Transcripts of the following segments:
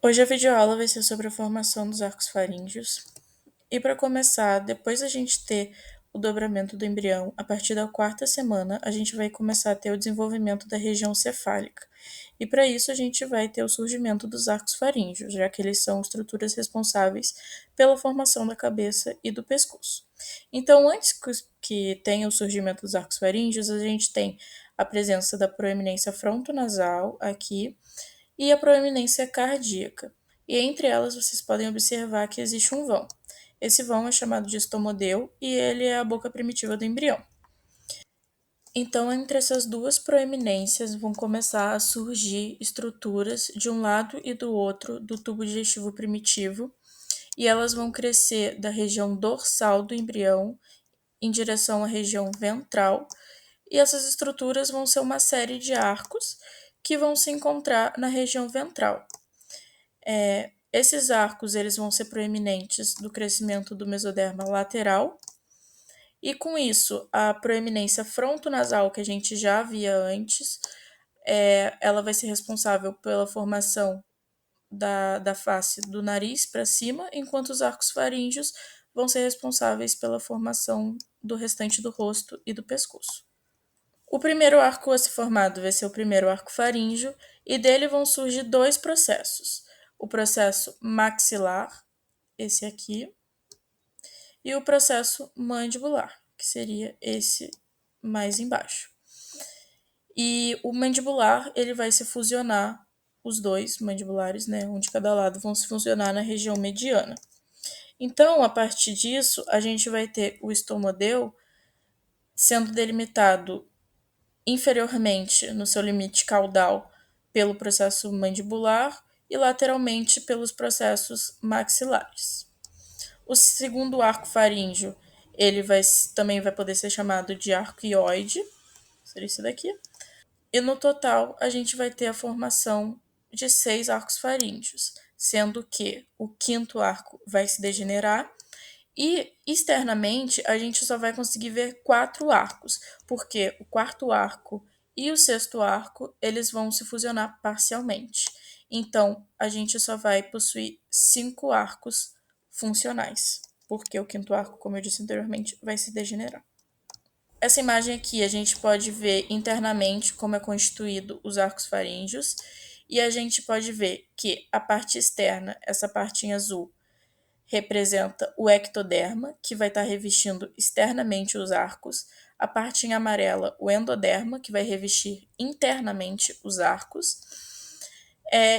Hoje a videoaula vai ser sobre a formação dos arcos faríngeos. E para começar, depois da gente ter o dobramento do embrião, a partir da quarta semana, a gente vai começar a ter o desenvolvimento da região cefálica. E para isso a gente vai ter o surgimento dos arcos faríngeos, já que eles são estruturas responsáveis pela formação da cabeça e do pescoço. Então, antes que tenha o surgimento dos arcos faríngeos, a gente tem a presença da proeminência frontonasal aqui, e a proeminência cardíaca. E entre elas vocês podem observar que existe um vão. Esse vão é chamado de estomodeu e ele é a boca primitiva do embrião. Então, entre essas duas proeminências vão começar a surgir estruturas de um lado e do outro do tubo digestivo primitivo, e elas vão crescer da região dorsal do embrião em direção à região ventral, e essas estruturas vão ser uma série de arcos que vão se encontrar na região ventral. Esses arcos eles vão ser proeminentes do crescimento do mesoderma lateral, e com isso a proeminência frontonasal que a gente já via antes, ela vai ser responsável pela formação da face do nariz para cima, enquanto os arcos faríngeos vão ser responsáveis pela formação do restante do rosto e do pescoço. O primeiro arco a ser formado vai ser o primeiro arco faríngeo, e dele vão surgir dois processos. O processo maxilar, esse aqui, e o processo mandibular, que seria esse mais embaixo. E o mandibular, ele vai se fusionar, os dois mandibulares, né, um de cada lado, vão se fusionar na região mediana. Então, a partir disso, a gente vai ter o estomodeu sendo delimitado inferiormente no seu limite caudal pelo processo mandibular e lateralmente pelos processos maxilares. O segundo arco faríngeo, ele também vai poder ser chamado de arco ióide, seria isso daqui. E no total, a gente vai ter a formação de 6 arcos faríngeos, sendo que o quinto arco vai se degenerar e externamente a gente só vai conseguir ver 4 arcos, porque o quarto arco e o sexto arco eles vão se fusionar parcialmente. Então a gente só vai possuir 5 arcos funcionais, porque o quinto arco, como eu disse anteriormente, vai se degenerar. Essa imagem aqui a gente pode ver internamente como é constituído os arcos faríngeos, e a gente pode ver que a parte externa, essa parte em azul, representa o ectoderma, que vai estar revestindo externamente os arcos. A parte em amarela, o endoderma, que vai revestir internamente os arcos.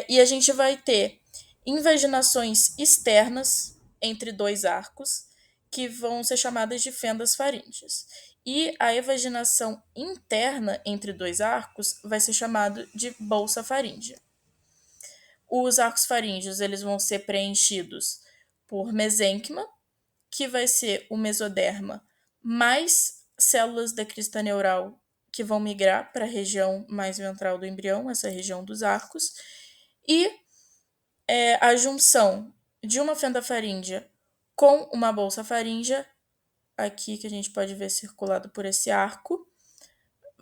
E a gente vai ter invaginações externas entre dois arcos, que vão ser chamadas de fendas faríngeas. E a evaginação interna entre dois arcos vai ser chamado de bolsa faríngea. Os arcos faríngeos eles vão ser preenchidos por mesênquima, que vai ser o mesoderma, mais células da crista neural que vão migrar para a região mais ventral do embrião, essa região dos arcos, e a junção de uma fenda faríngea com uma bolsa faríngea, aqui que a gente pode ver circulado por esse arco,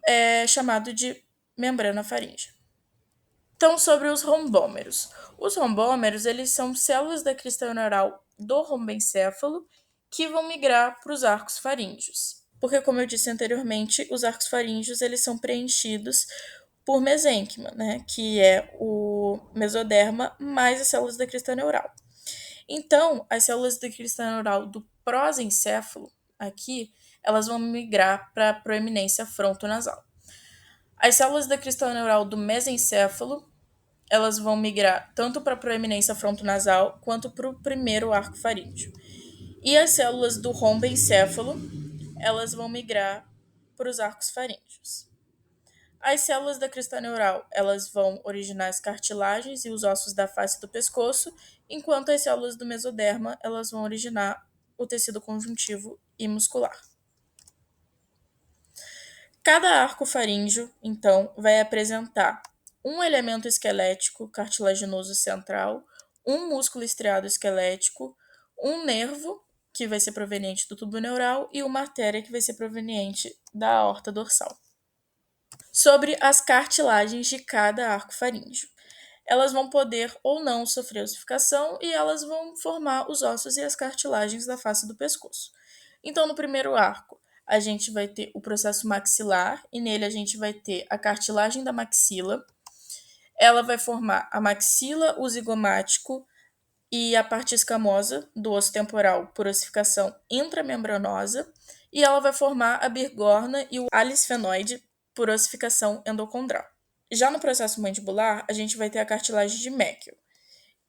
é chamado de membrana faríngea. Então, sobre os rombômeros. Os rombômeros, eles são células da crista neural do rombencéfalo que vão migrar para os arcos faríngeos. Porque, como eu disse anteriormente, os arcos faríngeos, eles são preenchidos por mesênquima, né, que é o mesoderma mais as células da crista neural. Então, as células da crista neural do prosencéfalo, aqui, elas vão migrar para a proeminência frontonasal. As células da crista neural do mesencéfalo, elas vão migrar tanto para a proeminência frontonasal quanto para o primeiro arco faríngeo. E as células do rombencéfalo, elas vão migrar para os arcos faríngeos. As células da crista neural, elas vão originar as cartilagens e os ossos da face do pescoço, enquanto as células do mesoderma, elas vão originar o tecido conjuntivo e muscular. Cada arco faríngeo, então, vai apresentar um elemento esquelético cartilaginoso central, um músculo estriado esquelético, um nervo, que vai ser proveniente do tubo neural, e uma artéria, que vai ser proveniente da aorta dorsal. Sobre as cartilagens de cada arco faríngeo. elas vão poder ou não sofrer ossificação e elas vão formar os ossos e as cartilagens da face do pescoço. Então, no primeiro arco, a gente vai ter o processo maxilar e nele a gente vai ter a cartilagem da maxila. Ela vai formar a maxila, o zigomático e a parte escamosa do osso temporal por ossificação intramembranosa, e ela vai formar a bigorna e o alisfenoide por ossificação endocondral. Já no processo mandibular, a gente vai ter a cartilagem de Meckel,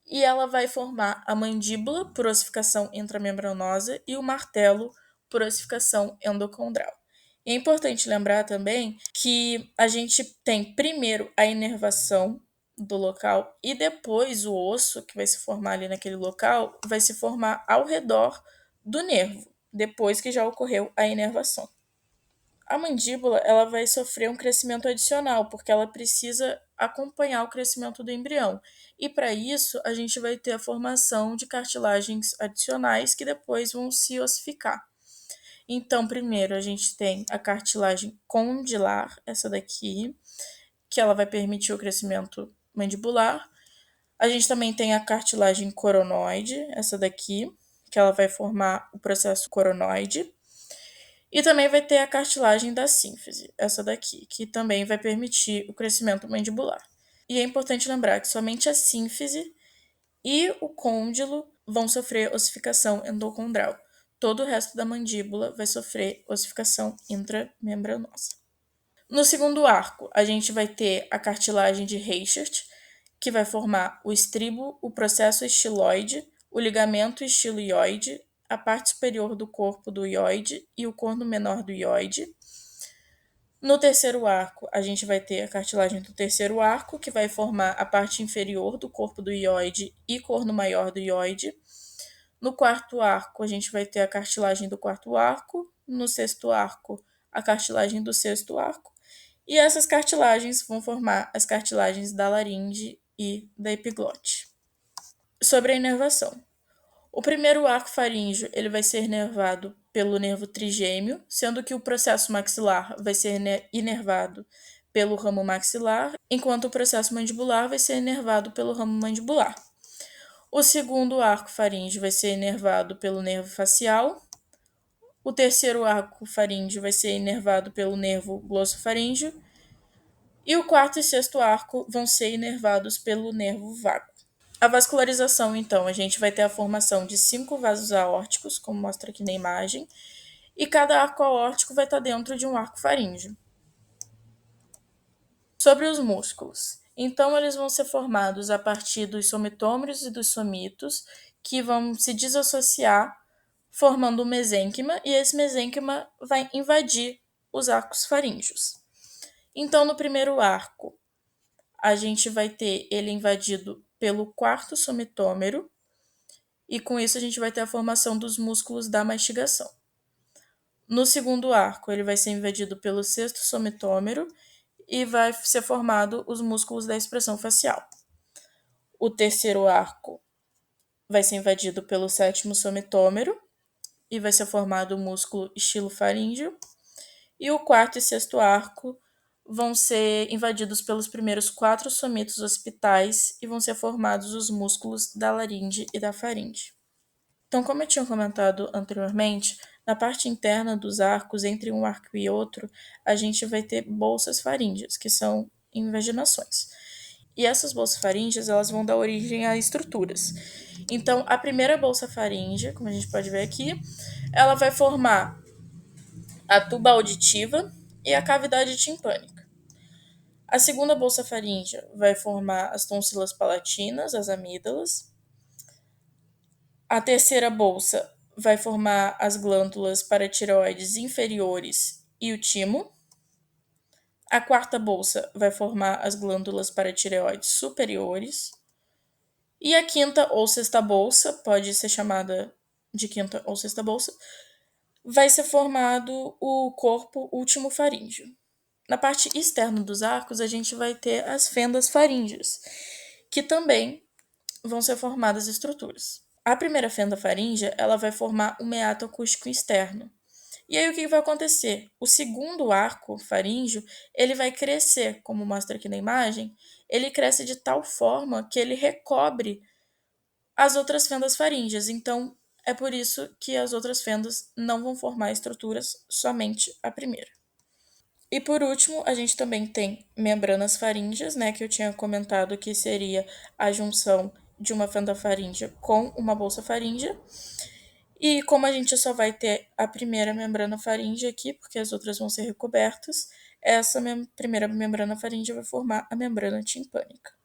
e ela vai formar a mandíbula por ossificação intramembranosa e o martelo por ossificação endocondral. E é importante lembrar também que a gente tem primeiro a inervação do local e depois o osso que vai se formar ali naquele local vai se formar ao redor do nervo, depois que já ocorreu a inervação. A mandíbula ela vai sofrer um crescimento adicional, porque ela precisa acompanhar o crescimento do embrião. E para isso, a gente vai ter a formação de cartilagens adicionais que depois vão se ossificar. Então, primeiro a gente tem a cartilagem condilar, essa daqui, que ela vai permitir o crescimento mandibular. A gente também tem a cartilagem coronoide, essa daqui, que ela vai formar o processo coronoide. E também vai ter a cartilagem da sínfise, essa daqui, que também vai permitir o crescimento mandibular. E é importante lembrar que somente a sínfise e o côndilo vão sofrer ossificação endocondral. Todo o resto da mandíbula vai sofrer ossificação intramembranosa. No segundo arco, a gente vai ter a cartilagem de Reichert, que vai formar o estribo, o processo estiloide, o ligamento estiloide, a parte superior do corpo do ióide e o corno menor do ióide. No terceiro arco, a gente vai ter a cartilagem do terceiro arco, que vai formar a parte inferior do corpo do ióide e corno maior do ióide. No quarto arco, a gente vai ter a cartilagem do quarto arco. No sexto arco, a cartilagem do sexto arco. E essas cartilagens vão formar as cartilagens da laringe e da epiglote. Sobre a inervação. O primeiro arco faríngeo ele vai ser inervado pelo nervo trigêmeo, sendo que o processo maxilar vai ser inervado pelo ramo maxilar, enquanto o processo mandibular vai ser inervado pelo ramo mandibular. O segundo arco faríngeo vai ser inervado pelo nervo facial. O terceiro arco faríngeo vai ser inervado pelo nervo glossofaríngeo. E o quarto e sexto arco vão ser inervados pelo nervo vago. A vascularização, então, a gente vai ter a formação de 5 vasos aórticos, como mostra aqui na imagem, e cada arco aórtico vai estar dentro de um arco faríngeo. Sobre os músculos. Então, eles vão ser formados a partir dos somitômeros e dos somitos, que vão se desassociar, formando um mesênquima, e esse mesênquima vai invadir os arcos faríngeos. Então, no primeiro arco, a gente vai ter ele invadido pelo quarto somitômero, e com isso a gente vai ter a formação dos músculos da mastigação. No segundo arco, ele vai ser invadido pelo sexto somitômero e vai ser formado os músculos da expressão facial. O terceiro arco vai ser invadido pelo sétimo somitômero e vai ser formado o músculo estilofaríngeo. E o quarto e sexto arco vão ser invadidos pelos primeiros 4 somitos occipitais e vão ser formados os músculos da laringe e da faringe. Então, como eu tinha comentado anteriormente, na parte interna dos arcos, entre um arco e outro, a gente vai ter bolsas faríngeas, que são invaginações. E essas bolsas faríngeas, elas vão dar origem a estruturas. Então, a primeira bolsa faríngea, como a gente pode ver aqui, ela vai formar a tuba auditiva e a cavidade timpânica. A segunda bolsa faríngea vai formar as tonsilas palatinas, as amígdalas. A terceira bolsa vai formar as glândulas paratireoides inferiores e o timo. A quarta bolsa vai formar as glândulas paratireoides superiores. E a quinta ou sexta bolsa, pode ser chamada de quinta ou sexta bolsa, vai ser formado o corpo último faríngeo. Na parte externa dos arcos, a gente vai ter as fendas faríngeas, que também vão ser formadas estruturas. A primeira fenda faríngea ela vai formar o meato acústico externo. E aí o que vai acontecer? O segundo arco faríngeo, ele vai crescer, como mostra aqui na imagem, ele cresce de tal forma que ele recobre as outras fendas faríngeas. Então, é por isso que as outras fendas não vão formar estruturas, somente a primeira. E por último, a gente também tem membranas faríngeas, né, que eu tinha comentado que seria a junção de uma fenda faríngea com uma bolsa faríngea. E como a gente só vai ter a primeira membrana faríngea aqui, porque as outras vão ser recobertas, essa primeira membrana faríngea vai formar a membrana timpânica.